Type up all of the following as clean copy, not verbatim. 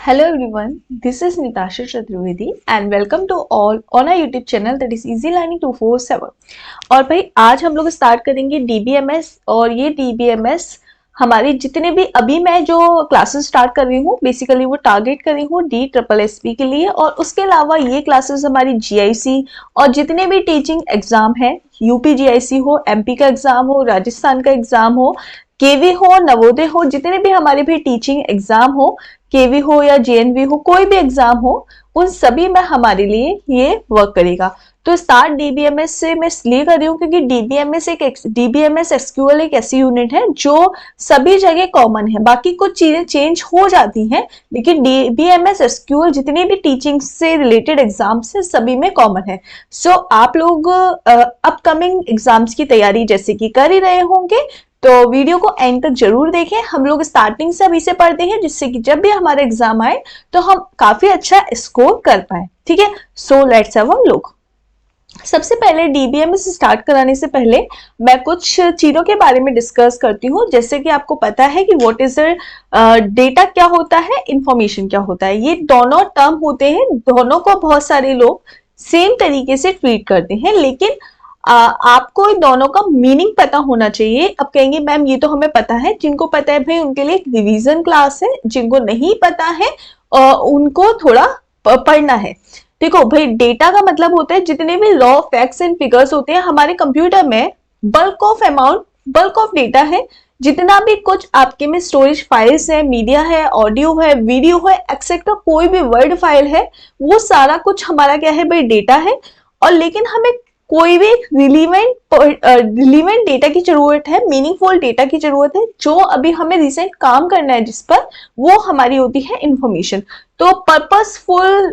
Hello everyone, this is Nitasha Chaturvedi and welcome to all on our YouTube channel that is Easy Learning 247। और भाई आज हम लोग start करेंगे DBMS और ये DBMS हमारे जितने भी अभी मैं जो क्लासेस स्टार्ट कर रही हूँ बेसिकली वो टारगेट कर रही हूँ DSSB के लिए, और उसके अलावा ये क्लासेस हमारी GIC और जितने भी टीचिंग एग्जाम है, UP GIC हो, MP का एग्जाम हो, राजस्थान का एग्जाम हो, केवी हो, नवोदय हो, जितने भी हमारे भी टीचिंग एग्जाम हो, केवी हो या JNV हो, कोई भी एग्जाम हो, उन सभी में हमारे लिए ये वर्क करेगा। तो स्टार्ट DBMS से मैं इसलिए कर रही हूँ क्योंकि DBMS SQL एक ऐसी यूनिट है जो सभी जगह कॉमन है। बाकी कुछ चीजें चेंज हो जाती हैं लेकिन DBMS SQL जितनी भी टीचिंग से रिलेटेड एग्जाम से सभी में कॉमन है। सो आप लोग अपकमिंग एग्जाम्स की तैयारी जैसे कि कर ही रहे होंगे, तो वीडियो को एंड तक जरूर देखें। हम लोग स्टार्टिंग से अभी से पढ़ते हैं जिससे कि जब भी हमारा एग्जाम आए तो हम काफी अच्छा स्कोर कर पाए। ठीक है, so let's have a look. सबसे पहले DBMS स्टार्ट कराने से पहले मैं कुछ चीजों के बारे में डिस्कस करती हूँ। जैसे कि आपको पता है कि व्हाट इज डेटा क्या होता है, इंफॉर्मेशन क्या होता है। ये दोनों टर्म होते हैं, दोनों को बहुत सारे लोग सेम तरीके से ट्रीट करते हैं, लेकिन आपको दोनों का मीनिंग पता होना चाहिए। अब कहेंगे मैम ये तो हमें पता है, जिनको पता है भाई उनके लिए रिवीजन क्लास है, जिनको नहीं पता है उनको थोड़ा पढ़ना है। देखो भाई, डेटा का मतलब होता है जितने भी रॉ फैक्ट्स एंड फिगर्स होते हैं हमारे कंप्यूटर में, बल्क ऑफ डेटा है। जितना भी कुछ आपके में स्टोरेज फाइल्स है, मीडिया है, ऑडियो है, वीडियो है, एक्सेट्रा कोई भी वर्ड फाइल है, वो सारा कुछ हमारा क्या है भाई, डेटा है। और लेकिन हमें कोई भी रिलीवेंट डेटा की जरूरत है, मीनिंगफुल डेटा की जरूरत है, जो अभी हमें रिसेंट काम करना है जिस पर, वो हमारी होती है इंफॉर्मेशन। तो पर्पसफुल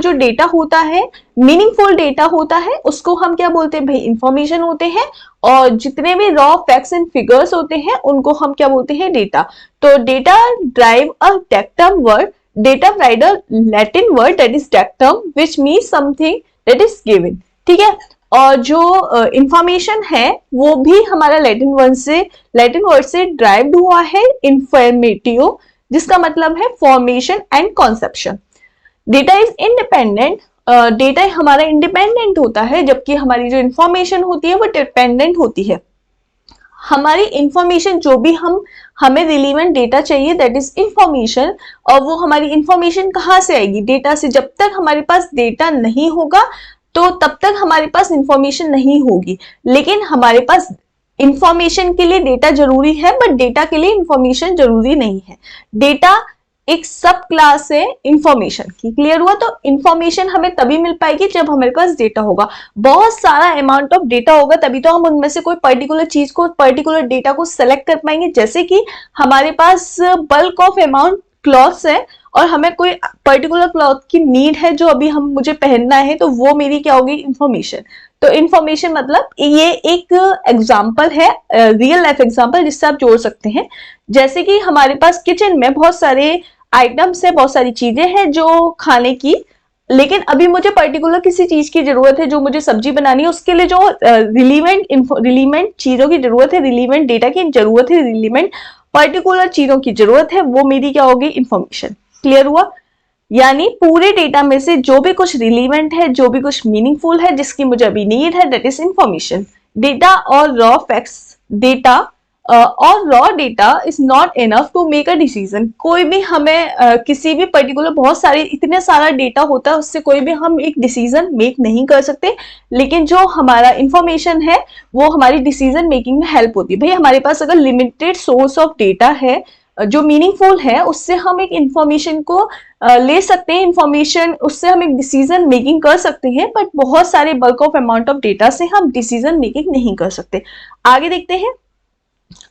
जो डेटा होता है, मीनिंगफुल डेटा होता है, उसको हम क्या बोलते हैं भाई, इंफॉर्मेशन होते हैं। और जितने भी रॉ फैक्ट्स एंड फिगर्स होते हैं उनको हम क्या बोलते हैं, डेटा। तो data derive a datum word, data derive a Latin word that is datum which means something that is given. ठीक है, और जो इंफॉर्मेशन है वो भी हमारा लैटिन वर्ड से ड्राइव्ड हुआ है, इंफॉर्मेटिव, जिसका मतलब है formation and conception. Data is independent, data हमारा इंडिपेंडेंट होता है, जबकि हमारी जो इंफॉर्मेशन होती है वो डिपेंडेंट होती है। हमारी इंफॉर्मेशन जो भी हमें रिलेवेंट डेटा चाहिए दैट इज इंफॉर्मेशन, और वो हमारी इंफॉर्मेशन कहाँ से आएगी, डेटा से। जब तक हमारे पास डेटा नहीं होगा तो तब तक हमारे पास इंफॉर्मेशन नहीं होगी। लेकिन हमारे पास इंफॉर्मेशन के लिए डेटा जरूरी है, बट डेटा के लिए इंफॉर्मेशन जरूरी नहीं है। डेटा एक सब क्लास है इंफॉर्मेशन की। क्लियर हुआ? तो इंफॉर्मेशन हमें तभी मिल पाएगी जब हमारे पास डेटा होगा। बहुत सारा अमाउंट ऑफ डेटा होगा तभी तो हम उनमें से कोई पर्टिकुलर चीज को, पर्टिकुलर डेटा को सेलेक्ट कर पाएंगे। जैसे कि हमारे पास बल्क ऑफ अमाउंट क्लॉथ्स है और हमें कोई पर्टिकुलर क्लॉथ की नीड है जो अभी मुझे पहनना है, तो वो मेरी क्या होगी, इंफॉर्मेशन। तो इंफॉर्मेशन मतलब ये एक एग्जाम्पल है, रियल लाइफ एग्जाम्पल जिससे आप जोड़ सकते हैं। जैसे कि हमारे पास किचन में बहुत सारे आइटम्स है, बहुत सारी चीजें हैं जो खाने की, लेकिन अभी मुझे पर्टिकुलर किसी चीज की जरूरत है, जो मुझे सब्जी बनानी है, उसके लिए जो रिलीवेंट चीजों की जरूरत है, रिलीवेंट डेटा की जरूरत है, रिलीवेंट पर्टिकुलर चीजों की जरूरत है, वो मेरी क्या होगी, इंफॉर्मेशन। क्लियर हुआ? यानी पूरे डेटा में से जो भी कुछ रिलीवेंट है, जो भी कुछ मीनिंगफुल है, जिसकी मुझे अभी नीड है, दैट इज इंफॉर्मेशन। डेटा और रॉ फैक्ट्स, डेटा और raw data is not enough to make a decision. कोई भी हमें किसी भी पर्टिकुलर, बहुत सारे इतने सारा डेटा होता है, उससे कोई भी हम एक डिसीजन मेक नहीं कर सकते। लेकिन जो हमारा इंफॉर्मेशन है वो हमारी डिसीजन मेकिंग में हेल्प होती है। भाई हमारे पास अगर लिमिटेड सोर्स ऑफ डेटा है जो मीनिंगफुल है, उससे हम एक इंफॉर्मेशन को ले सकते हैं, इंफॉर्मेशन उससे हम एक डिसीजन मेकिंग कर सकते हैं, बट बहुत सारे bulk of amount of data से हम डिसीजन मेकिंग नहीं कर सकते। आगे देखते हैं।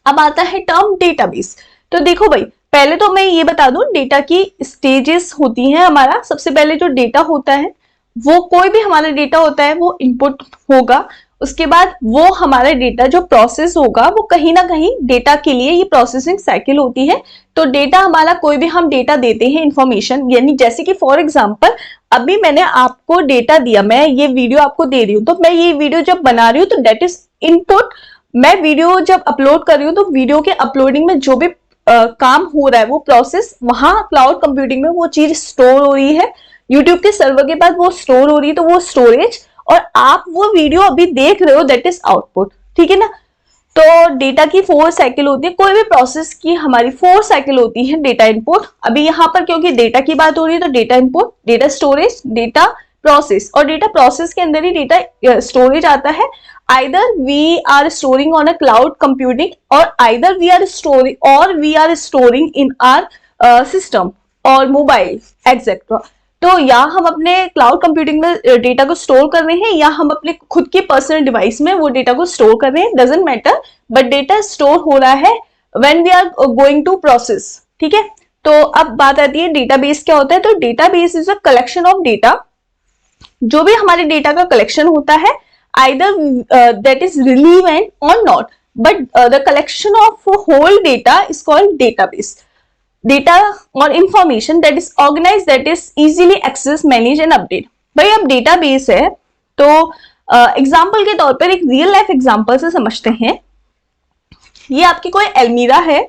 अब आता है टर्म डेटाबेस। तो देखो भाई, पहले तो मैं ये बता दूं, डेटा की स्टेजेस होती हैं हमारा। सबसे पहले जो डेटा होता है, वो कोई भी हमारा डेटा होता है वो इनपुट होगा। उसके बाद वो हमारा डेटा जो प्रोसेस होगा, वो कहीं ना कहीं डेटा के लिए ये प्रोसेसिंग साइकिल होती है। तो डेटा हमारा, कोई भी हम डेटा देते हैं इंफॉर्मेशन, यानी जैसे कि फॉर एग्जांपल अभी मैंने आपको डेटा दिया, मैं ये वीडियो आपको दे रही हूँ, तो मैं ये वीडियो जब बना रही हूँ तो डेट इज इनपुट। मैं वीडियो जब अपलोड कर रही हूँ तो वीडियो के अपलोडिंग में जो भी काम हो रहा है, वो प्रोसेस वहां क्लाउड कंप्यूटिंग में वो चीज स्टोर हो रही है, यूट्यूब के सर्वर के पास वो स्टोर हो रही है, तो वो स्टोरेज, और आप वो वीडियो अभी देख रहे हो, दैट इज आउटपुट। ठीक है ना। तो डेटा की 4 साइकिल होती है, कोई भी प्रोसेस की हमारी 4 साइकिल होती है। डेटा इनपुट, अभी यहाँ पर क्योंकि डेटा की बात हो रही है तो data input, data storage, data process, और डेटा प्रोसेस के अंदर ही डेटा स्टोरेज आता है। either we are storing on a cloud computing or either we are storing in our system or mobile etc. तो या हम अपने क्लाउड कंप्यूटिंग में डेटा को स्टोर कर रहे हैं या हम अपने खुद के पर्सनल डिवाइस में वो डेटा को स्टोर कर रहे हैं, doesn't matter, but data store हो रहा है when we are going to process. ठीक है। तो अब बात आती है डेटाबेस क्या होता है। तो database is a collection of data, जो भी हमारे डेटा का कलेक्शन होता है, either that is relevant or not, but the collection of whole data is called database. Data or information that is organized, that is easily accessed, managed and updated. भाई अब database है तो example के तौर पर एक रियल लाइफ एग्जाम्पल से समझते हैं। ये आपकी कोई अलमीरा है,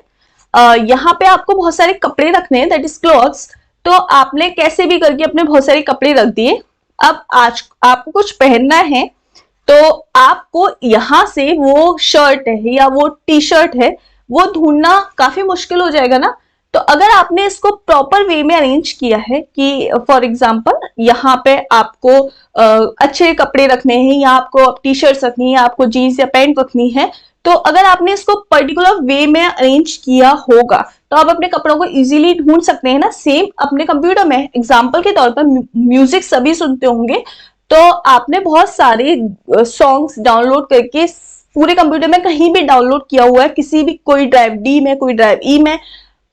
यहाँ पे आपको बहुत सारे कपड़े रखने हैं, दैट इज क्लॉथ्स। तो आपने कैसे भी करके अपने बहुत सारे कपड़े रख दिए। अब आज आपको कुछ पहनना है तो आपको यहाँ से वो शर्ट है या वो टी शर्ट है वो ढूंढना काफी मुश्किल हो जाएगा ना। तो अगर आपने इसको प्रॉपर वे में अरेंज किया है कि फॉर एग्जांपल यहाँ पे आपको अच्छे कपड़े रखने हैं या आपको टी शर्ट्स रखनी है या आपको जीन्स या पैंट रखनी है, तो अगर आपने इसको पर्टिकुलर वे में अरेंज किया होगा तो आप अपने कपड़ों को इजीली ढूंढ सकते हैं ना। सेम अपने कंप्यूटर में एग्जाम्पल के तौर पर म्यूजिक सभी सुनते होंगे, तो आपने बहुत सारे सॉन्ग्स डाउनलोड करके पूरे कंप्यूटर में कहीं भी डाउनलोड किया हुआ है, किसी भी कोई ड्राइव डी में, कोई ड्राइव ई में,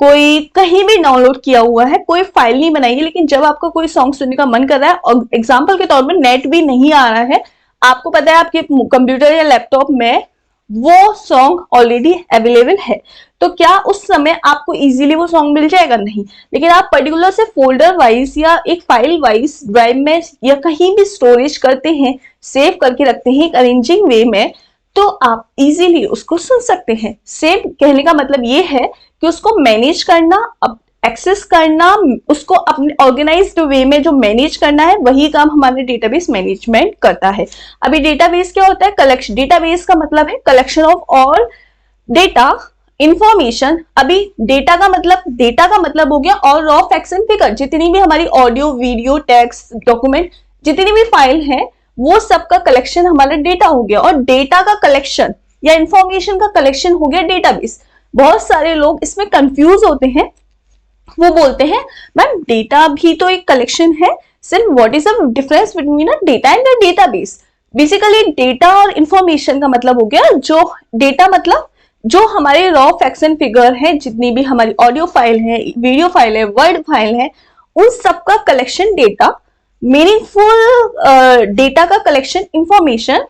कोई कहीं भी डाउनलोड किया हुआ है, कोई फाइल नहीं बनाई है। लेकिन जब आपका कोई सॉन्ग सुनने का मन कर रहा है और एग्जाम्पल के तौर पर नेट भी नहीं आ रहा है, आपको पता है आपके कंप्यूटर या लैपटॉप में वो सॉन्ग ऑलरेडी अवेलेबल है, तो क्या उस समय आपको इजीली वो सॉन्ग मिल जाएगा? नहीं। लेकिन आप पर्टिकुलर से फोल्डर वाइज या एक फाइल वाइज ड्राइव में या कहीं भी स्टोरेज करते हैं, सेव करके रखते हैं एक अरेंजिंग वे में, तो आप इजीली उसको सुन सकते हैं। सेव कहने का मतलब ये है कि उसको मैनेज करना, एक्सेस करना, उसको अपने ऑर्गेनाइज्ड वे में जो मैनेज करना है, वही काम हमारे डेटाबेस मैनेजमेंट करता है। अभी डेटाबेस क्या होता है? कलेक्शन। डेटाबेस का मतलब है collection of all data information. अभी डेटा का मतलब हो गया और रॉ फैक्ट्स एंड फिगर, जितनी भी हमारी ऑडियो, वीडियो, टेक्स्ट, डॉक्यूमेंट, जितनी भी फाइल है वो सबका कलेक्शन हमारा डेटा हो गया। और डेटा का कलेक्शन या इंफॉर्मेशन का कलेक्शन हो गया डेटाबेस। बहुत सारे लोग इसमें कंफ्यूज होते हैं, वो बोलते हैं मैम डेटा भी तो एक कलेक्शन है, सिर्फ what is the difference between a data and a database? Basically data और इंफॉर्मेशन का मतलब हो गया, जो डेटा मतलब जो हमारे रॉ फैक्ट्स एंड फिगर है, जितनी भी हमारी ऑडियो फाइल है, वीडियो फाइल है, वर्ड फाइल है, उन सबका कलेक्शन डेटा, मीनिंगफुल डेटा का कलेक्शन इंफॉर्मेशन,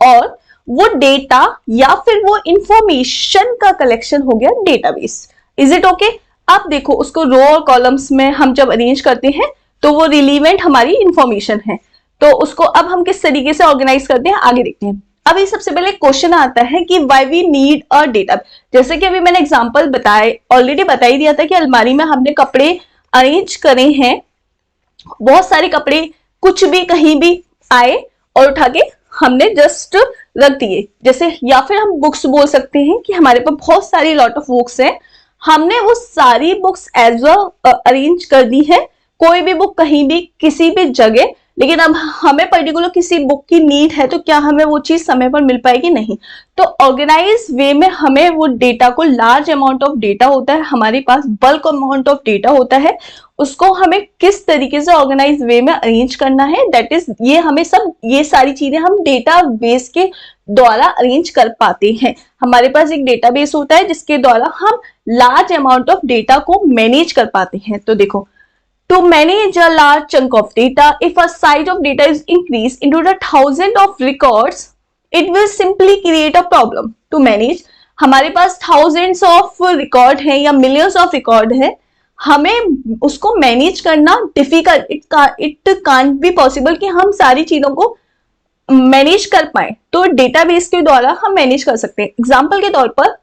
और वो डेटा या फिर वो इंफॉर्मेशन का कलेक्शन हो गया डेटाबेस। Is it okay? आप देखो उसको रो और कॉलम्स में हम जब अरेंज करते हैं तो वो रिलीवेंट हमारी इंफॉर्मेशन है, तो उसको अब हम किस तरीके से ऑर्गेनाइज करते हैं आगे देखते हैं। अभी सबसे पहले क्वेश्चन आता है कि why we need a data. जैसे कि अभी मैंने एग्जांपल ऑलरेडी बता ही दिया था कि अलमारी में हमने कपड़े अरेंज करे हैं, बहुत सारे कपड़े कुछ भी कहीं भी आए और उठा के हमने जस्ट रख दिए। जैसे या फिर हम बुक्स बोल सकते हैं कि हमारे पास बहुत सारी लॉट ऑफ बुक्स हैं, हमने वो सारी बुक्स एज अरेंज कर दी है, कोई भी बुक कहीं भी किसी भी जगह। लेकिन अब हमें पर्टिकुलर किसी बुक की नीड है तो क्या हमें वो चीज समय पर मिल पाएगी? नहीं। तो ऑर्गेनाइज वे में हमें वो डेटा को, लार्ज अमाउंट ऑफ डेटा होता है हमारे पास, बल्क अमाउंट ऑफ डेटा होता है, उसको हमें किस तरीके से ऑर्गेनाइज वे में अरेंज करना है, दैट इज ये सारी चीजें हम डेटा बेस के द्वारा अरेंज कर पाते हैं। हमारे पास एक डेटाबेस होता है जिसके द्वारा हम लार्ज अमाउंट ऑफ डेटा को मैनेज कर पाते हैं। तो देखो, to manage a large chunk of data, if a size of data is increased into the thousands of records, it will simply create a problem to manage. हमारे पास thousands of record है या millions of record है, हमें उसको manage करना difficult, it can't be possible कि हम सारी चीजों को मैनेज कर पाए। तो डेटाबेस के द्वारा हम मैनेज कर सकते हैं। एग्जाम्पल के तौर पर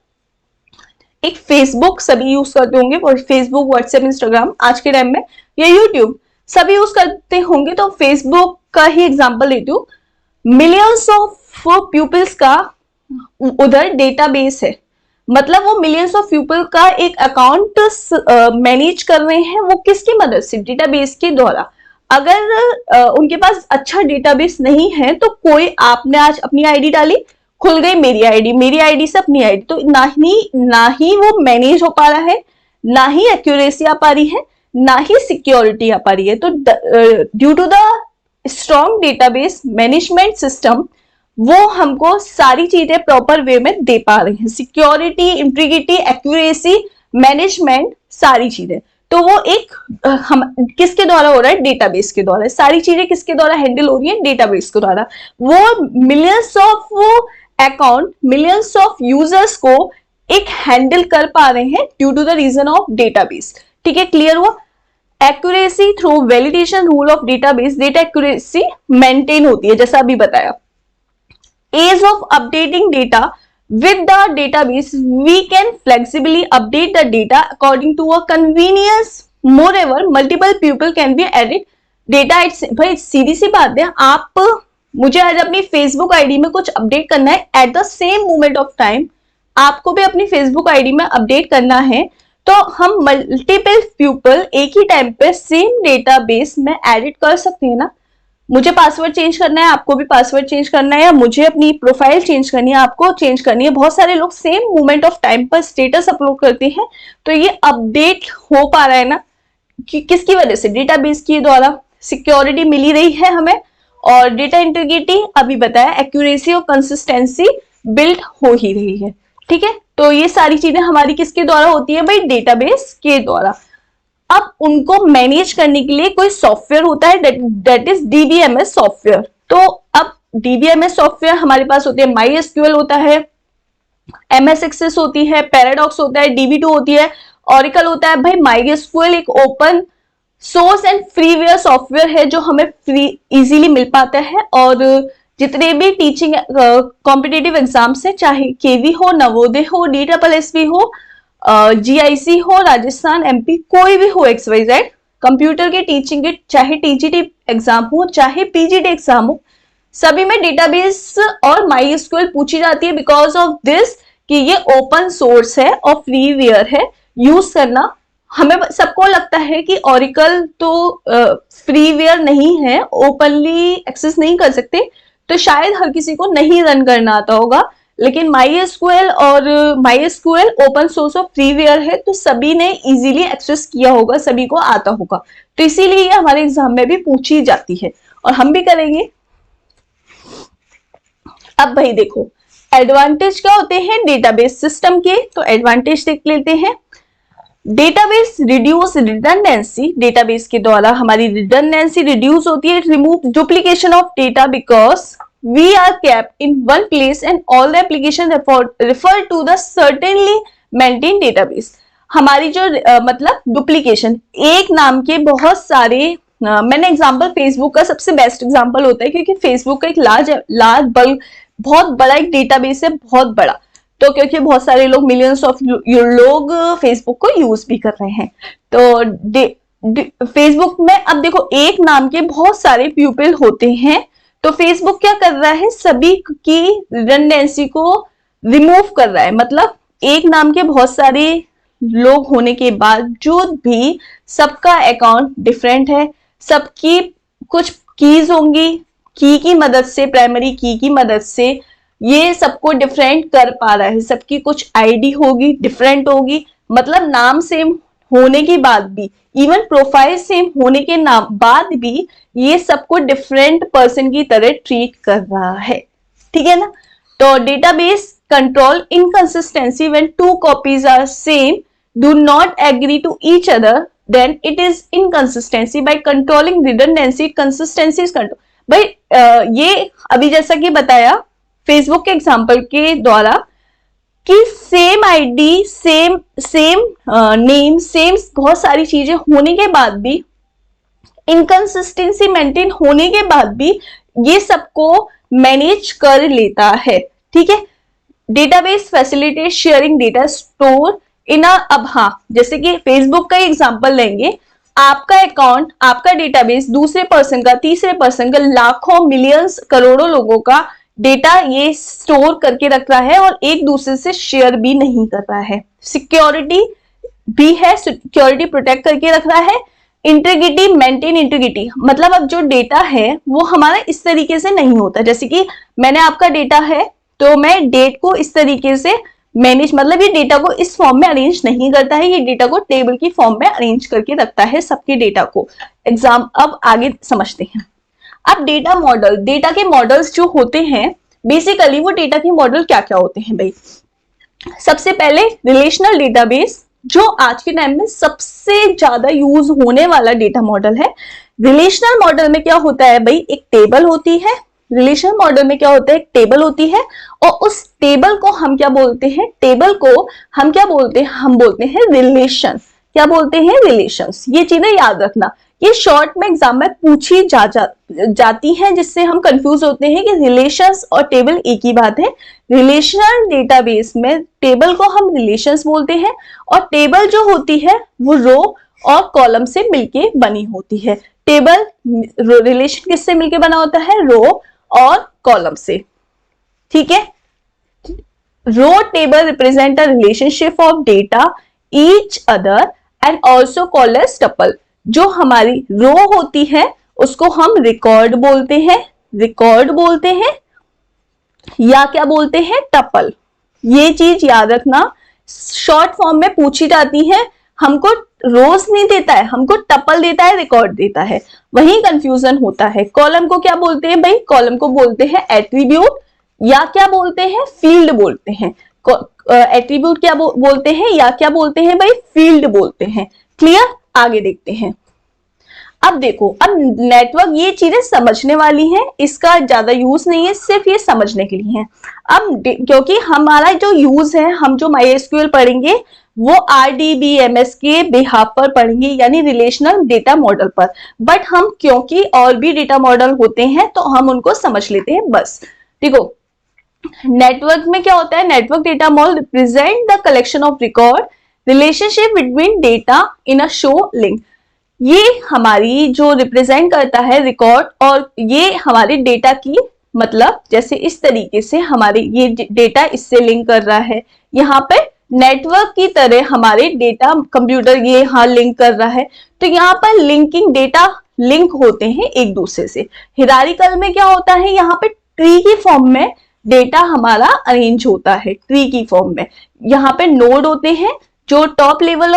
एक फेसबुक सभी यूज करते होंगे, और फेसबुक, व्हाट्सएप, इंस्टाग्राम आज के टाइम में, या यूट्यूब सभी यूज करते होंगे। तो फेसबुक का ही एग्जांपल लेती हूँ। मिलियंस ऑफ पीपल्स का उधर डेटाबेस है, मतलब वो मिलियंस ऑफ पीपल का एक अकाउंट मैनेज कर रहे हैं। वो किसकी मदद से? डेटाबेस के द्वारा। अगर उनके पास अच्छा डेटाबेस नहीं है तो कोई, आपने आज अपनी आईडी डाली, खुल गई मेरी आईडी से अपनी आईडी, तो ना ही वो मैनेज हो पा रहा है, ना ही एक्यूरेसी आ पा रही है, ना ही सिक्योरिटी आ पा रही है। तो due to the strong database management system, वो हमको सारी चीजें प्रॉपर वे में दे पा रहे हैं, सिक्योरिटी, इंटीग्रिटी, एक्यूरेसी, मैनेजमेंट, सारी चीजें। तो वो एक हम किसके द्वारा हो रहा है? डेटाबेस के द्वारा। सारी चीजें किसके द्वारा हैंडल हो रही है? डेटाबेस के द्वारा। वो millions of account, millions of users को एक हैंडल कर पा रहे हैं due to the reason of database. ठीक है, क्लियर हुआ? Accuracy through validation rule of database, data accuracy maintain होती है, जैसा अभी बताया। ease of updating data with the database, we can flexibly update the data according to a convenience. Moreover, multiple people can be added data. भाई सीधी सी बात है, आप, मुझे आज अपनी फेसबुक आईडी में कुछ अपडेट करना है, at the same moment of time आपको भी अपनी फेसबुक आईडी में अपडेट करना है, तो हम मल्टीपल पीपल एक ही टाइम पे सेम डेटाबेस में एडिट कर सकते हैं ना। मुझे पासवर्ड चेंज करना है, आपको भी पासवर्ड चेंज करना है, या मुझे अपनी प्रोफाइल चेंज करनी है, आपको चेंज करनी है। बहुत सारे लोग सेम मोमेंट ऑफ टाइम पर स्टेटस अपलोड करते हैं, तो ये अपडेट हो पा रहा है ना, कि किसकी वजह से? डेटाबेस के द्वारा। सिक्योरिटी मिली रही है हमें, और डेटा इंटीग्रिटी अभी बताया, एक्यूरेसी और कंसिस्टेंसी बिल्ड हो ही रही है। ठीक है, तो ये सारी चीजें हमारी किसके द्वारा होती है भाई? डेटाबेस के द्वारा। अब उनको मैनेज करने के लिए कोई सॉफ्टवेयर होता है, दैट इज डीबीएमएस सॉफ्टवेयर। तो अब डीबीएमएस सॉफ्टवेयर हमारे पास होते हैं, MySQL होता है, MS एक्सेस होती है, पैराडॉक्स होता है, DB2 होती है, ऑरेकल होता है। भाई MySQL एक open source and freeware software है जो हमें फ्री इजीली मिल पाता है, और जितने भी टीचिंग कॉम्पिटिटिव एग्जाम्स है, चाहे केवी हो, नवोदय हो, DSSB हो, GIC हो, राजस्थान, MP, कोई भी हो, XYZ, कंप्यूटर के टीचिंग के, चाहे TGT एग्जाम हो, चाहे PGT एग्जाम हो, सभी में डेटाबेस और MySQL पूछी जाती है। बिकॉज ऑफ दिस कि ये ओपन सोर्स है और फ्रीवेयर है, यूज करना। हमें सबको लगता है कि ऑरेकल तो फ्रीवेयर नहीं है, ओपनली एक्सेस नहीं कर सकते, तो शायद हर किसी को नहीं रन करना आता होगा, लेकिन MySQL ओपन सोर्स और फ्रीवेयर है, तो सभी ने इजीली एक्सेस किया होगा, सभी को आता होगा, तो इसीलिए ये हमारे एग्जाम में भी पूछी जाती है, और हम भी करेंगे। अब भाई देखो, एडवांटेज क्या होते हैं डेटाबेस सिस्टम के, तो एडवांटेज देख लेते हैं। डेटाबेस रिड्यूस रिडंडेंसी, डेटाबेस के द्वारा हमारी रिडंडेंसी रिड्यूस होती है। Remove duplication of data because we are kept in one place and all the application refer to the certainly maintained database. हमारी जो मतलब डुप्लीकेशन, एक नाम के बहुत सारे, मैंने एग्जांपल फेसबुक का सबसे बेस्ट एग्जांपल होता है, क्योंकि फेसबुक का एक लार्ज बल्क, बहुत बड़ा एक डेटाबेस है, बहुत बड़ा, तो क्योंकि बहुत सारे लोग, मिलियंस ऑफ लोग फेसबुक को यूज भी कर रहे हैं, तो फेसबुक में अब देखो एक नाम के बहुत सारे पीपल होते हैं, तो फेसबुक क्या कर रहा है? सभी की रिडंडेंसी को रिमूव कर रहा है। मतलब एक नाम के बहुत सारे लोग होने के बावजूद भी सबका अकाउंट डिफरेंट है, सबकी कुछ कीज होंगी, की मदद से, प्राइमरी की मदद से ये सबको डिफरेंट कर पा रहा है, सबकी कुछ आईडी होगी, डिफरेंट होगी, मतलब नाम सेम होने के बाद भी, इवन प्रोफाइल सेम होने के बाद भी, ये सबको डिफरेंट पर्सन की तरह ट्रीट कर रहा है। ठीक है ना? तो database control inconsistency when two copies are same, do not agree to each other, then it is inconsistency. By controlling redundancy, consistency is control. भाई ये अभी जैसा कि बताया फेसबुक के एग्जांपल के द्वारा कि same ID, same name, same बहुत सारी चीजें होने के बाद भी, इनकंसिस्टेंसी मेंटेन होने के बाद भी, ये सबको मैनेज कर लेता है। ठीक है? Database facilitate sharing data, store अब हाँ, जैसे कि फेसबुक का एग्जांपल लेंगे, आपका अकाउंट, आपका डेटाबेस दूसरे पर्सन का, तीसरे पर्सन का, लाखों, मिलियंस, करोड़ों लोगों का डेटा ये स्टोर करके रख रहा है और एक दूसरे से शेयर भी नहीं कर रहा है। सिक्योरिटी भी है, सिक्योरिटी प्रोटेक्ट करके रख रहा है। इंटीग्रिटी, मेंटेन इंटीग्रिटी, मतलब अब जो डेटा है वो हमारा इस तरीके से नहीं होता, जैसे कि मैंने आपका डेटा है तो मैं डेट को इस तरीके से मैनेज, मतलब ये डेटा को इस फॉर्म में अरेंज नहीं करता है, ये डेटा को टेबल की फॉर्म में अरेंज करके रखता है सबके डेटा को। अब आगे समझते हैं। अब डेटा मॉडल, डेटा के मॉडल्स जो होते हैं, बेसिकली वो डेटा के मॉडल क्या क्या होते हैं भाई। सबसे पहले रिलेशनल डेटाबेस, जो आज के टाइम में सबसे ज्यादा यूज होने वाला डेटा मॉडल है। रिलेशनल मॉडल में क्या होता है भाई, एक टेबल होती है। रिलेशनल मॉडल में क्या होता है, एक टेबल होती है और उस टेबल को हम क्या बोलते हैं, टेबल को हम क्या बोलते हैं, हम बोलते हैं रिलेशन। क्या बोलते हैं, रिलेशंस। ये चीजें याद रखना, ये शॉर्ट में एग्जाम में पूछी जाती हैं, जिससे हम कंफ्यूज होते हैं कि रिलेशंस और टेबल एक ही बात है। रिलेशनल डेटाबेस में टेबल को हम रिलेशंस बोलते हैं और टेबल जो होती है वो रो और कॉलम से मिलके बनी होती है। टेबल, रिलेशन किससे मिलके बना होता है, रो और कॉलम से, ठीक है। Row table represent a relationship of data each other and also called as tuple. जो हमारी रो होती है उसको हम रिकॉर्ड बोलते हैं, रिकॉर्ड बोलते हैं, या क्या बोलते हैं, टपल। ये चीज याद रखना, शॉर्ट फॉर्म में पूछी जाती है। हमको रोज नहीं देता है, हमको टपल देता है, रिकॉर्ड देता है, वही कंफ्यूजन होता है। कॉलम को क्या बोलते हैं भाई, कॉलम को बोलते हैं एट्रीब्यूट, या क्या बोलते हैं, फील्ड बोलते हैं। एट्रीब्यूट क्या बोलते हैं, या क्या बोलते हैं भाई, फील्ड बोलते हैं। क्लियर, आगे देखते हैं। अब देखो, अब नेटवर्क, ये चीजें समझने वाली हैं, इसका ज्यादा यूज नहीं है, सिर्फ ये समझने के लिए है। अब क्योंकि हमारा जो यूज है, हम जो MySQL पढ़ेंगे वो RDBMS के बिहाफ पर पढ़ेंगे, यानी रिलेशनल डेटा मॉडल पर। बट हम क्योंकि और भी डेटा मॉडल होते हैं तो हम उनको समझ लेते हैं बस। देखो, नेटवर्क में क्या होता है, network data model represent the collection of record relationship between data in a show link. ये हमारी जो रिप्रेजेंट करता है रिकॉर्ड, और ये हमारे डेटा की, मतलब जैसे इस तरीके से हमारे ये डेटा इससे लिंक कर रहा है, यहाँ पे नेटवर्क की तरह हमारे डेटा कंप्यूटर ये यहाँ लिंक कर रहा है। तो यहाँ पर लिंकिंग डेटा लिंक होते हैं एक दूसरे से। हिरारिकल में क्या होता है, यहाँ पे ट्री की फॉर्म में डेटा हमारा अरेंज होता है, ट्री की फॉर्म में। यहाँ पे नोड होते हैं, जो टॉप लेवल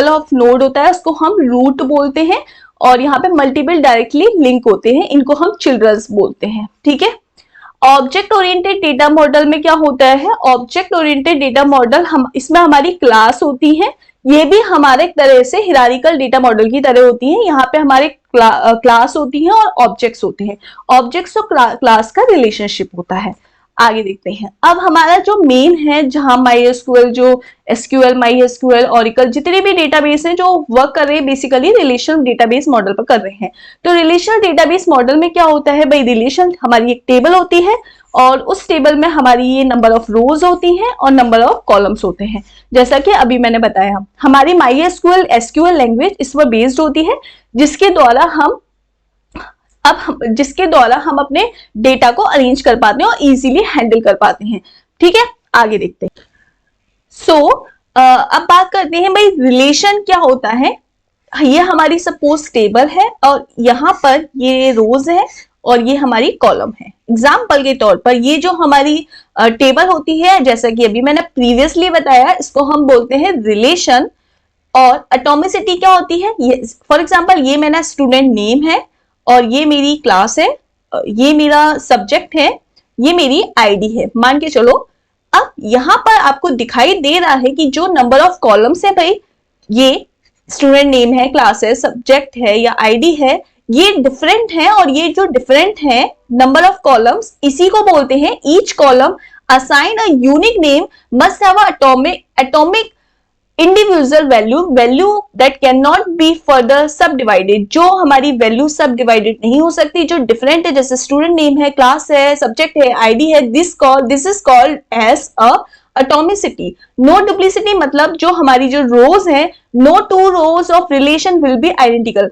ऑफ नोड होता है उसको हम रूट बोलते हैं, और यहाँ पे मल्टीपल डायरेक्टली लिंक होते हैं, इनको हम चिल्ड्रंस बोलते हैं, ठीक है। ऑब्जेक्ट ओरिएंटेड डेटा मॉडल में क्या होता है, ऑब्जेक्ट ओरिएंटेड डेटा मॉडल, हम इसमें हमारी क्लास होती है, ये भी हमारे तरह से हिरारिकल डेटा मॉडल की तरह होती है। यहाँ पे हमारे क्लास होती है और ऑब्जेक्ट्स होते हैं, ऑब्जेक्ट्स और क्लास का रिलेशनशिप होता है। आगे देखते हैं। अब हमारा जो मेन है, जहां MySQL, जो SQL, MySQL, Oracle, जितने भी डेटाबेस हैं जो वर्क कर रहे हैं बेसिकली रिलेशनल डेटाबेस मॉडल पर कर रहे हैं। तो रिलेशनल डेटाबेस मॉडल में क्या होता है भाई, रिलेशन, हमारी एक टेबल होती है और उस टेबल में हमारी ये नंबर ऑफ रोज होती हैं और नंबर ऑफ कॉलम्स होते हैं। जैसा कि अभी मैंने बताया, हमारी MySQL SQL लैंग्वेज इस पर बेस्ड होती है, जिसके द्वारा हम अपने डेटा को अरेंज कर पाते हैं और इजीली हैंडल कर पाते हैं, ठीक है। आगे देखते हैं। अब बात करते हैं भाई रिलेशन क्या होता है। ये हमारी सपोज टेबल है और यहाँ पर ये रोज है और ये हमारी कॉलम है। एग्जाम्पल के तौर पर ये जो हमारी टेबल होती है, जैसा कि अभी मैंने प्रीवियसली बताया, इसको हम बोलते हैं रिलेशन। और एटॉमिसिटी क्या होती है, ये फॉर एग्जाम्पल ये मेरा स्टूडेंट नेम है और ये मेरी क्लास है, ये मेरा सब्जेक्ट है, ये मेरी आईडी है, मान के चलो। अब यहाँ पर आपको दिखाई दे रहा है कि जो नंबर ऑफ कॉलम्स है भाई, ये स्टूडेंट नेम है, क्लास है, सब्जेक्ट है या आईडी है, ये डिफरेंट है। और ये जो डिफरेंट है नंबर ऑफ कॉलम्स, इसी को बोलते हैं each column assign a unique name must have a atomic individual value that can not be further सब डिवाइडेड। जो हमारी वैल्यू सब डिवाइडेड नहीं हो सकती, जो डिफरेंट है, जैसे स्टूडेंट नेम है, क्लास है, सब्जेक्ट है, आईडी है, this is called as a atomicity. No duplicity मतलब जो हमारी जो रोज है, no two rows of relation will be identical.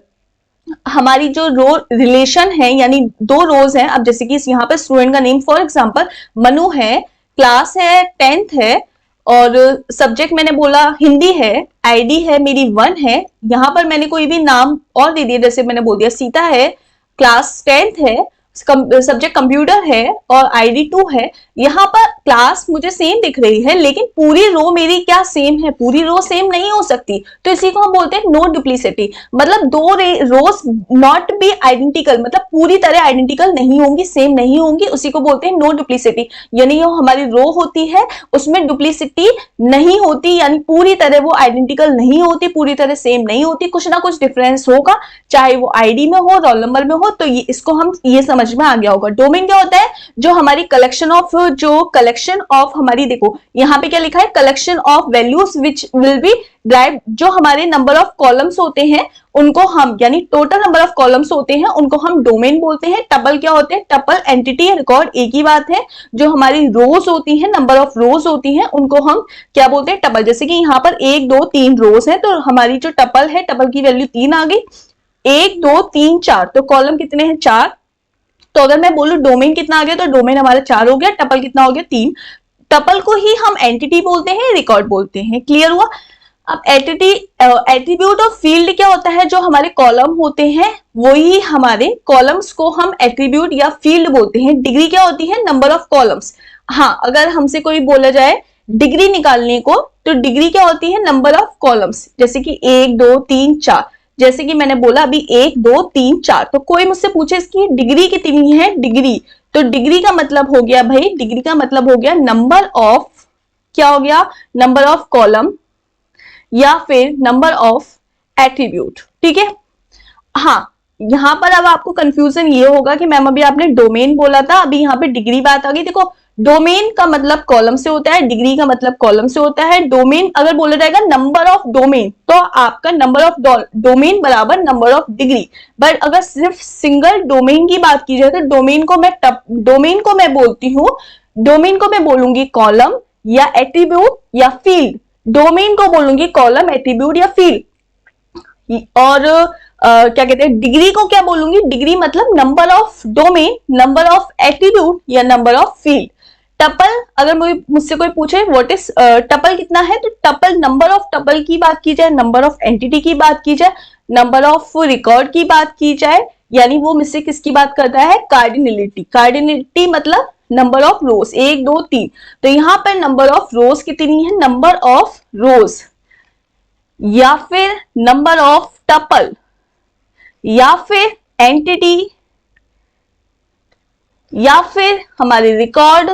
हमारी जो रो रिलेशन है यानी दो रोज हैं, अब जैसे कि यहाँ पे स्टूडेंट का नेम फॉर एग्जांपल मनु है, क्लास है 10th है, और सब्जेक्ट मैंने बोला हिंदी है, आईडी है मेरी 1 है। यहाँ पर मैंने कोई भी नाम और दे दिया, जैसे मैंने बोल दिया सीता है, क्लास 10th है, सब्जेक्ट कंप्यूटर है और आईडी 2 है। यहाँ पर क्लास मुझे सेम दिख रही है लेकिन पूरी रो मेरी क्या सेम है, पूरी रो सेम नहीं हो सकती, तो इसी को हम बोलते हैं नो डुप्लीसिटी। मतलब दो रोज नॉट बी आइडेंटिकल, मतलब पूरी तरह आइडेंटिकल नहीं होंगी, सेम नहीं होंगी, उसी को बोलते हैं नो डुप्लीसिटी। यानी जो हमारी रो होती है उसमें डुप्लीसिटी नहीं होती, यानी पूरी तरह वो आइडेंटिकल नहीं होती, पूरी तरह सेम नहीं होती, कुछ ना कुछ डिफरेंस होगा, चाहे वो आईडी में हो, रोल नंबर में हो। तो ये इसको हम ये समझ में आ गया होगा। डोमेन क्या होता है, जो हमारी कलेक्शन ऑफ हमारी, देखो यहाँ पे क्या लिखा है, collection of values which will be drive, जो हमारे नंबर ऑफ कॉलम्स होते हैं उनको हम, यानी टोटल नंबर ऑफ कॉलम्स होते हैं उनको हम डोमेन बोलते हैं। टपल क्या होते हैं, टपल एंटिटी रिकॉर्ड, एक ही बात है। जो हमारी रोज होती हैं, नंबर ऑफ रोज होती हैं, उनको हम क्या बोलते हैं, टपल। जैसे कि यहाँ पर 1 2 3 रोज है, तो हमारी जो टपल है, टपल की वैल्यू 3 आ गई, 1 2 3 4, तो कॉलम कितने हैं 4। तो अगर मैं बोलूं डोमेन कितना आ गया, तो डोमेन हमारा 4 हो गया, टपल कितना हो गया 3। टपल को ही हम एंटिटी बोलते हैं, रिकॉर्ड बोलते हैं। क्लियर हुआ। अब एट्रीब्यूट ऑफ फील्ड क्या होता है, जो हमारे कॉलम होते हैं वही हमारे कॉलम्स को हम एट्रीब्यूट या फील्ड बोलते हैं। डिग्री क्या होती है, नंबर ऑफ कॉलम्स। हाँ, अगर हमसे कोई बोला जाए डिग्री निकालने को, तो डिग्री क्या होती है, नंबर ऑफ कॉलम्स। जैसे कि 1 2 3 4, जैसे कि मैंने बोला अभी 1 2 3 4, तो कोई मुझसे पूछे इसकी डिग्री कितनी है, डिग्री, तो डिग्री का मतलब हो गया भाई, डिग्री का मतलब हो गया नंबर ऑफ, क्या हो गया, नंबर ऑफ कॉलम या फिर नंबर ऑफ एट्रीब्यूट। ठीक है। हाँ, यहां पर अब आपको कंफ्यूजन ये होगा कि मैम अभी आपने डोमेन बोला था, अभी यहाँ पे डिग्री बात आ गई। देखो, डोमेन का मतलब कॉलम से होता है, डिग्री का मतलब कॉलम से होता है। डोमेन अगर बोला जाएगा नंबर ऑफ डोमेन, तो आपका नंबर ऑफ डोमेन बराबर नंबर ऑफ डिग्री। बट अगर सिर्फ सिंगल डोमेन की बात की जाए, तो डोमेन को मैं बोलती हूँ, डोमेन को मैं बोलूंगी कॉलम या एट्रीब्यूट या फील्ड। डोमेन को बोलूंगी कॉलम, एट्रीब्यूट या फील्ड। और क्या कहते हैं, डिग्री को क्या बोलूंगी, डिग्री मतलब number of domain, number of attribute या नंबर ऑफ फील्ड। टपल, अगर मुझसे कोई पूछे व्हाट इज टपल कितना है, तो टपल, नंबर ऑफ टपल की बात की जाए, नंबर ऑफ एंटिटी की बात की जाए, नंबर ऑफ रिकॉर्ड की बात की जाए, यानी वो मुझसे किसकी बात करता है, कार्डिनलिटी। कार्डिनलिटी मतलब नंबर ऑफ रोज, 1 2 3, तो यहां पर नंबर ऑफ रोज कितनी है, नंबर ऑफ रोज, या फिर नंबर ऑफ टपल, या फिर एंटिटी, या फिर हमारे रिकॉर्ड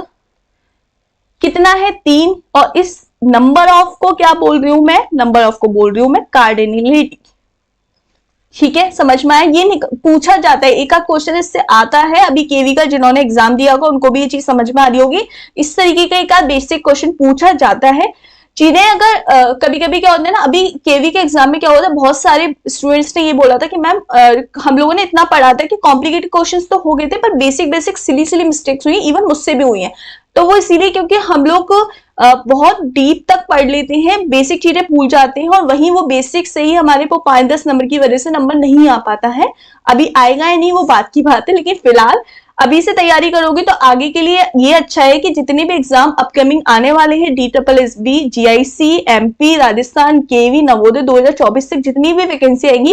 कितना है 3। और इस नंबर ऑफ को क्या बोल रही हूं मैं, नंबर ऑफ को बोल रही हूं मैं कार्डिनलिटी। ठीक है, समझ में आया। ये पूछा जाता है, एक आध क्वेश्चन इससे आता है। अभी केवी का जिन्होंने एग्जाम दिया होगा उनको भी ये चीज समझ में आ रही होगी। इस तरीके का एक आध बेसिक क्वेश्चन पूछा जाता है। चीजें अगर कभी कभी क्या होता है ना, अभी केवी के एग्जाम में क्या होता है, बहुत सारे स्टूडेंट्स ने ये बोला था कि मैम हम लोगों ने इतना पढ़ा था कि कॉम्प्लिकेटेड क्वेश्चंस तो हो गए थे, पर बेसिक सिली मिस्टेक्स हुई, इवन मुझसे भी हुई हैं। तो वो इसीलिए क्योंकि हम लोग बहुत डीप तक पढ़ लेते हैं, बेसिक चीजें भूल जाते हैं, और वहीं वो बेसिक से ही हमारे को 5-10 नंबर की वजह से नंबर नहीं आ पाता है। अभी आएगा या नहीं वो बात की बात है, लेकिन फिलहाल अभी से तैयारी करोगे तो आगे के लिए ये अच्छा है कि जितने भी एग्जाम अपकमिंग आने वाले हैं, DSSB, GIC, MP, राजस्थान, केवी, नवोदय 2024 तक जितनी भी वैकेंसी आएगी,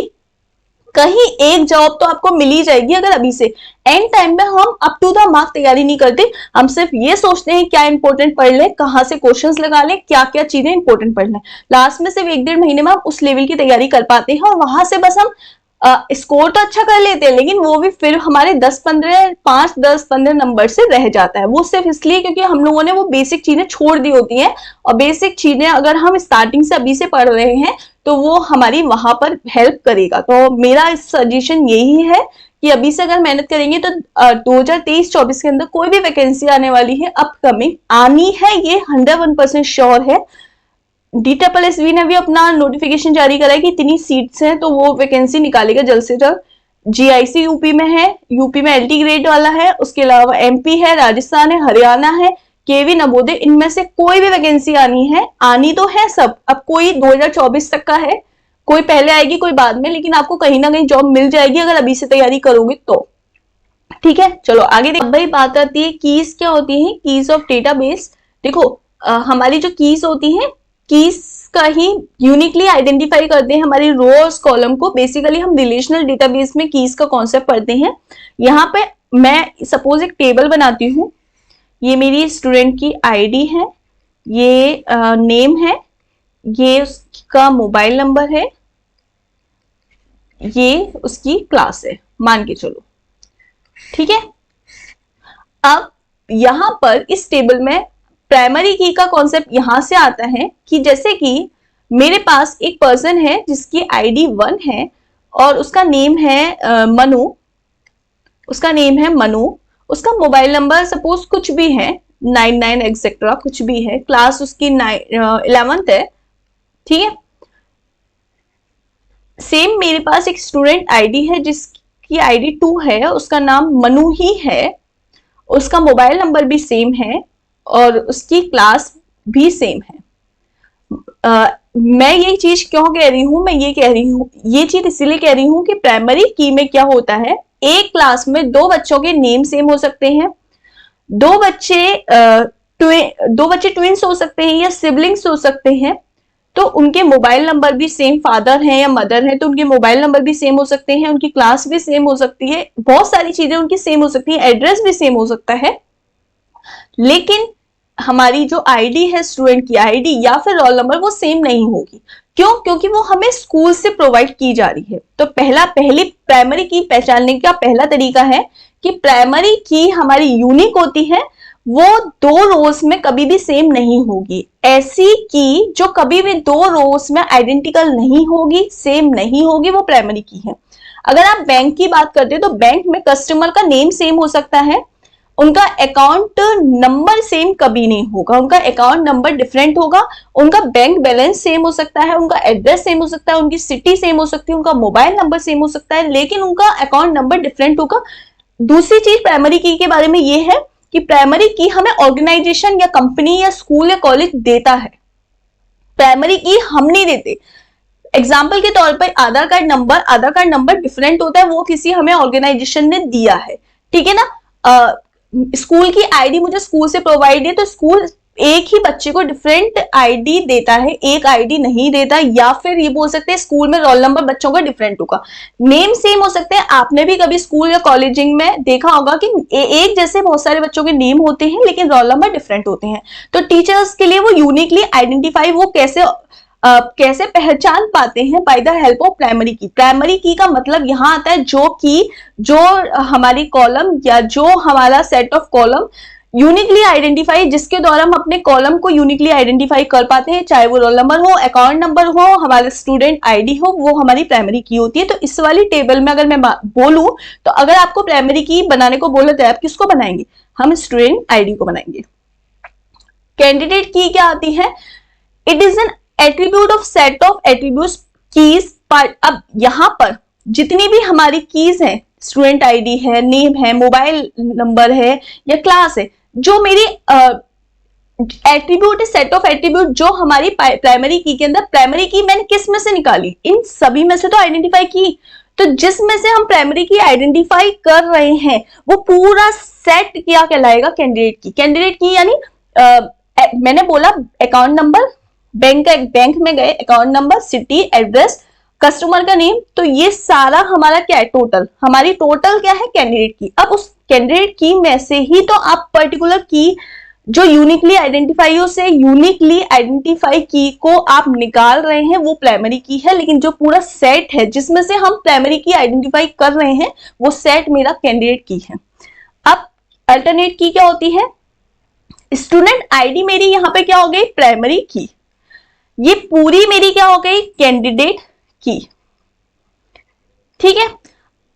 कहीं एक जॉब तो आपको मिल ही जाएगी। अगर अभी से एंड टाइम में हम अप टू द मार्क तैयारी नहीं करते, हम सिर्फ ये सोचते हैं क्या इंपॉर्टेंट पढ़ ले, कहाँ से क्वेश्चंस लगा ले, क्या क्या चीजें इंपॉर्टेंट पढ़ ले। लास्ट में सिर्फ 1-1.5 महीने में हम उस लेवल की तैयारी कर पाते हैं, और वहां से बस हम स्कोर तो अच्छा कर लेते हैं, लेकिन वो भी फिर हमारे 5-10-15 नंबर से रह जाता है। वो सिर्फ इसलिए क्योंकि हम लोगों ने वो बेसिक चीजें छोड़ दी होती हैं, और बेसिक चीजें अगर हम स्टार्टिंग से अभी से पढ़ रहे हैं तो वो हमारी वहां पर हेल्प करेगा। तो मेरा सजेशन यही है कि अभी से अगर मेहनत करेंगे तो 2023-24 के अंदर कोई भी वैकेंसी आने वाली है, अपकमिंग आनी है, ये 101% श्योर है। DSSB ने भी अपना नोटिफिकेशन जारी करा है कि इतनी सीट्स हैं, तो वो वैकेंसी निकालेगा जल्द से जल्द। GIC यूपी में है, यूपी में LT ग्रेड वाला है, उसके अलावा MP है, राजस्थान है, हरियाणा है, केवी नवोदय, इनमें से कोई भी वैकेंसी आनी है, आनी तो है सब, अब कोई 2024 तक का है, कोई पहले आएगी कोई बाद में, लेकिन आपको कहीं ना कहीं जॉब मिल जाएगी अगर अभी से तैयारी करोगे तो। ठीक है, चलो आगे देखो। भाई बात आती है कीज क्या होती है, कीज ऑफ डेटाबेस। देखो हमारी जो कीज होती है, कीज का ही यूनिकली आइडेंटिफाई करते हैं हमारी रोज कॉलम को। बेसिकली हम रिलेशनल डेटाबेस में कीज का कॉन्सेप्ट पढ़ते हैं। यहाँ पे मैं सपोज एक टेबल बनाती हूँ, ये मेरी स्टूडेंट की आईडी है, ये नेम है, ये उसका मोबाइल नंबर है, ये उसकी क्लास है, मान के चलो। ठीक है, अब यहां पर इस टेबल में प्राइमरी की का कॉन्सेप्ट यहां से आता है कि जैसे कि मेरे पास एक पर्सन है जिसकी आईडी 1 है और उसका नेम है मनु, उसका नेम है मनु, उसका मोबाइल नंबर सपोज कुछ भी है 99 एक्सेट्रा कुछ भी है, क्लास उसकी 11th है। ठीक है, सेम मेरे पास एक स्टूडेंट आईडी है जिसकी आईडी 2 है, उसका नाम मनु ही है, उसका मोबाइल नंबर भी सेम है और उसकी क्लास भी सेम है। मैं ये चीज क्यों कह रही हूं, मैं ये कह रही हूँ, ये चीज इसीलिए कह रही हूं कि प्राइमरी की में क्या होता है, एक क्लास में 2 बच्चों के नेम सेम हो सकते हैं, दो बच्चे ट्विंस हो सकते हैं या सिबलिंग्स हो सकते हैं, तो उनके मोबाइल नंबर भी सेम, फादर हैं या मदर हैं तो उनके मोबाइल नंबर भी सेम हो सकते हैं, उनकी क्लास भी सेम हो सकती है, बहुत सारी चीजें उनकी सेम हो सकती है, एड्रेस भी सेम हो सकता है। लेकिन हमारी जो आईडी है, स्टूडेंट की आईडी या फिर रोल नंबर, वो सेम नहीं होगी। क्यों? क्योंकि वो हमें स्कूल से प्रोवाइड की जा रही है। तो पहली प्राइमरी की पहचानने का पहला तरीका है कि प्राइमरी की हमारी यूनिक होती है, वो 2 रोज में कभी भी सेम नहीं होगी। ऐसी की जो कभी भी 2 रोज में आइडेंटिकल नहीं होगी, सेम नहीं होगी, वो प्राइमरी की है। अगर आप बैंक की बात करते हैं तो बैंक में कस्टमर का नेम सेम हो सकता है, उनका अकाउंट नंबर सेम कभी नहीं होगा, उनका अकाउंट नंबर डिफरेंट होगा, उनका बैंक बैलेंस सेम हो सकता है, उनका एड्रेस सेम हो सकता है, उनकी सिटी सेम हो सकती है, उनका मोबाइल नंबर सेम हो सकता है, लेकिन उनका अकाउंट नंबर डिफरेंट होगा। दूसरी चीज प्राइमरी की के बारे में ये है कि प्राइमरी की हमें ऑर्गेनाइजेशन या कंपनी या स्कूल या कॉलेज देता है, प्राइमरी की हम नहीं देते। एग्जाम्पल के तौर पर आधार कार्ड नंबर डिफरेंट होता है, वो किसी हमें ऑर्गेनाइजेशन ने दिया है। ठीक है ना, स्कूल की आईडी मुझे स्कूल से प्रोवाइड है तो स्कूल एक ही बच्चे को डिफरेंट आईडी देता है, एक आईडी नहीं देता। या फिर ये बोल सकते हैं स्कूल में रोल नंबर बच्चों का डिफरेंट होगा, नेम सेम हो सकते हैं। आपने भी कभी स्कूल या कॉलेजिंग में देखा होगा कि एक जैसे बहुत सारे बच्चों के नेम होते हैं लेकिन रोल नंबर डिफरेंट होते हैं। तो टीचर्स के लिए वो यूनिकली आइडेंटिफाई वो कैसे पहचान पाते हैं, by the help of primary की। प्राइमरी की का मतलब यहाँ आता है जो हमारी कॉलम या जो हमारा set of column uniquely identify, जिसके द्वारा हम अपने कॉलम को यूनिकली आइडेंटिफाई कर पाते हैं, चाहे वो रोल नंबर हो, अकाउंट नंबर हो, हमारे स्टूडेंट आईडी हो, वो हमारी प्राइमरी की होती है। तो इस वाली टेबल में अगर मैं बोलूं तो अगर आपको प्राइमरी की बनाने को बोले तो आप किसको बनाएंगे? हम स्टूडेंट आईडी को बनाएंगे। कैंडिडेट की क्या आती है? It is an attribute of set of attributes keys part. अब यहां पर जितनी भी हमारी कीज हैं, स्टूडेंट आईडी है, नेम है, मोबाइल नंबर है या क्लास है, जो मेरी एट्रीब्यूट है, सेट ऑफ एट्रीब्यूट जो हमारी प्राइमरी की के अंदर, प्राइमरी की मैंने किस में से निकाली? इन सभी में से तो आइडेंटिफाई की। तो जिसमें से हम प्राइमरी की आइडेंटिफाई कर रहे हैं वो पूरा सेट क्या कहलाएगा? कैंडिडेट की। कैंडिडेट की यानी मैंने बोला अकाउंट नंबर, बैंक में गए, account number, city, address, customer का नेम, तो ये सारा हमारा क्या है? टोटल। हमारी टोटल क्या है? कैंडिडेट की। अब उस कैंडिडेट की में से ही तो आप पर्टिकुलर की जो यूनिकली आइडेंटिफाई हो से यूनिकली आइडेंटिफाई की को आप निकाल रहे हैं, वो प्राइमरी की है। लेकिन जो पूरा सेट है जिसमें से हम प्राइमरी की आइडेंटिफाई कर रहे हैं वो सेट मेरा कैंडिडेट की है। अब अल्टरनेट की क्या होती है? स्टूडेंट आईडी मेरी यहां पे क्या हो गई? प्राइमरी की। ये पूरी मेरी क्या हो गई? कैंडिडेट की। ठीक है,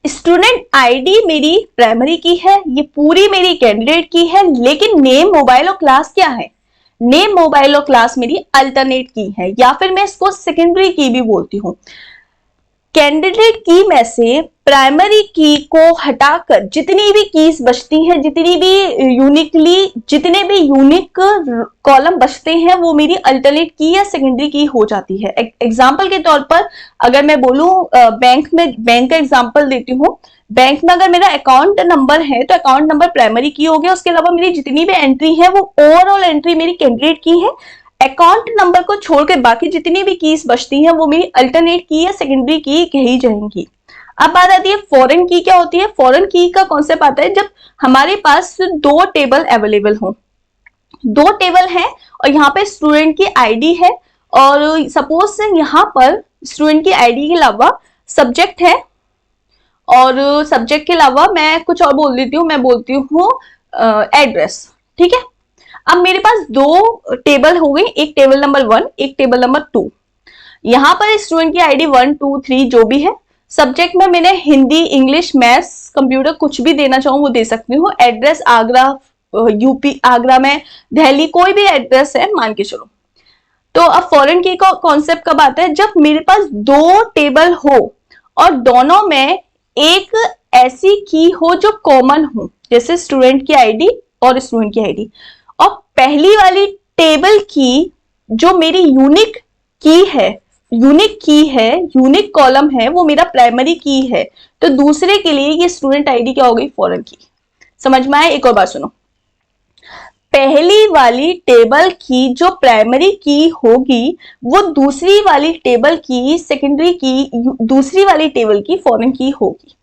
स्टूडेंट आईडी मेरी प्राइमरी की है, ये पूरी मेरी कैंडिडेट की है। लेकिन नेम, मोबाइल और क्लास क्या है? नेम, मोबाइल और क्लास मेरी अल्टरनेट की है, या फिर मैं इसको सेकेंडरी की भी बोलती हूं। कैंडिडेट की में से प्राइमरी की को हटाकर जितनी भी कीज बचती हैं, जितनी भी यूनिक कॉलम बचते हैं, वो मेरी अल्टरनेट की या सेकेंडरी की हो जाती है। एग्जाम्पल के तौर पर अगर मैं बोलूं, बैंक का एग्जाम्पल देती हूँ। बैंक में अगर मेरा अकाउंट नंबर है तो अकाउंट नंबर प्राइमरी की हो गया, उसके अलावा मेरी जितनी भी एंट्री है वो ओवरऑल एंट्री मेरी कैंडिडेट की है। अकाउंट नंबर को छोड़कर बाकी जितनी भी कीज बचती हैं वो मेरी अल्टरनेट की या सेकेंडरी की कही जाएंगी। अब बात आती है फॉरेन की क्या होती है। फॉरेन की का कॉन्सेप्ट आता है जब हमारे पास दो टेबल अवेलेबल हो, दो टेबल हैं और यहाँ पे स्टूडेंट की आईडी है, और सपोज से यहाँ पर स्टूडेंट की आईडी के अलावा सब्जेक्ट है, और सब्जेक्ट के अलावा मैं कुछ और बोल देती हूँ, मैं बोलती हूँ एड्रेस। ठीक है, अब मेरे पास दो टेबल हो गई, एक टेबल नंबर 1, एक टेबल नंबर 2। यहाँ पर स्टूडेंट की आईडी 1 2 3 जो भी है। सब्जेक्ट में मैंने हिंदी, इंग्लिश, मैथ्स, कंप्यूटर कुछ भी देना चाहूँ वो दे सकती हूँ। एड्रेस आगरा, यूपी, आगरा में दिल्ली, कोई भी एड्रेस है मान के चलो। तो अब फॉरेन की का कॉन्सेप्ट कब आता है, जब मेरे पास दो टेबल हो और दोनों में एक ऐसी की हो जो कॉमन हो, जैसे स्टूडेंट की आईडी और स्टूडेंट की आईडी, और पहली वाली टेबल की जो मेरी यूनिक कॉलम है वो मेरा प्राइमरी की है, तो दूसरे के लिए ये स्टूडेंट आईडी क्या हो गई, फॉरेन की। समझ में आया? एक और बात सुनो, पहली वाली टेबल की जो प्राइमरी की होगी वो दूसरी वाली टेबल की सेकेंडरी की, दूसरी वाली टेबल की फॉरेन की होगी।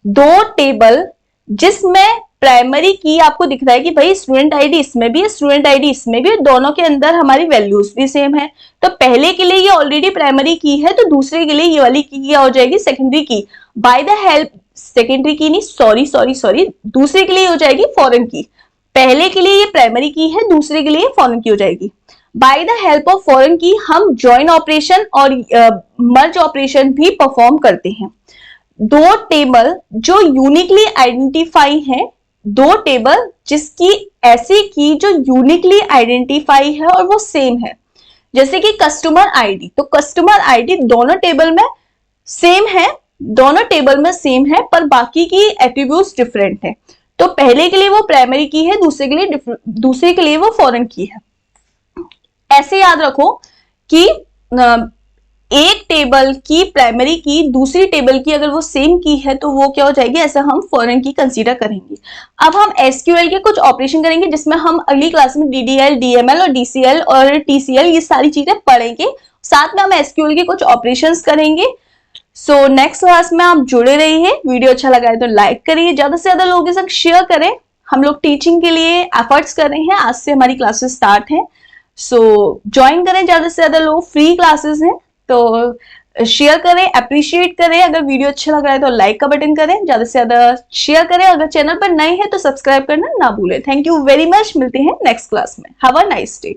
दो टेबल जिसमें प्राइमरी की आपको दिख रहा है कि भाई स्टूडेंट आईडी इसमें भी है, स्टूडेंट आईडी इसमें भी है, दोनों के अंदर हमारी वैल्यूज भी सेम है, तो पहले के लिए ये ऑलरेडी प्राइमरी की है, तो दूसरे के लिए ये वाली की क्या हो जाएगी, सेकेंडरी की। बाय द हेल्प, सेकेंडरी की नहीं, सॉरी, दूसरे के लिए हो जाएगी फॉरेन की। पहले के लिए ये प्राइमरी की है, दूसरे के लिए फॉरेन की हो जाएगी। By the help of foreign की हम ज्वाइन ऑपरेशन और मर्ज ऑपरेशन भी परफॉर्म करते हैं। दो टेबल जो यूनिकली आइडेंटिफाई है, दो टेबल जिसकी ऐसी की जो यूनिकली आइडेंटिफाई है और वो सेम है, जैसे कि कस्टमर आईडी। तो कस्टमर आईडी दोनों टेबल में सेम है, पर बाकी की एट्रीब्यूट्स डिफरेंट है। तो पहले के लिए वो प्राइमरी की है, दूसरे के लिए वो फॉरेन की है। ऐसे याद रखो कि एक टेबल की प्राइमरी की दूसरी टेबल की अगर वो सेम की है तो वो क्या हो जाएगी, ऐसा हम फॉरेन की कंसीडर करेंगे। अब हम एसक्यूएल के कुछ ऑपरेशन करेंगे जिसमें हम अगली क्लास में डीडीएल, डीएमएल और डीसीएल और टीसीएल ये सारी चीजें पढ़ेंगे, साथ में हम एसक्यूएल के कुछ ऑपरेशंस करेंगे। सो नेक्स्ट क्लास में आप जुड़े रहिए। वीडियो अच्छा लगा है तो लाइक करिए, ज्यादा से ज्यादा लोगों के साथ शेयर करें। हम लोग टीचिंग के लिए एफर्ट्स कर रहे हैं, आज से हमारी क्लासेस स्टार्ट हैं, सो ज्वाइन करें ज्यादा से ज्यादा लोग, फ्री क्लासेस हैं, तो शेयर करें, अप्रिशिएट करें। अगर वीडियो अच्छा लग रहा है तो लाइक का बटन करें, ज्यादा से ज्यादा शेयर करें। अगर चैनल पर नए हैं तो सब्सक्राइब करना ना भूलें। थैंक यू वेरी मच, मिलते हैं नेक्स्ट क्लास में। Have a nice day.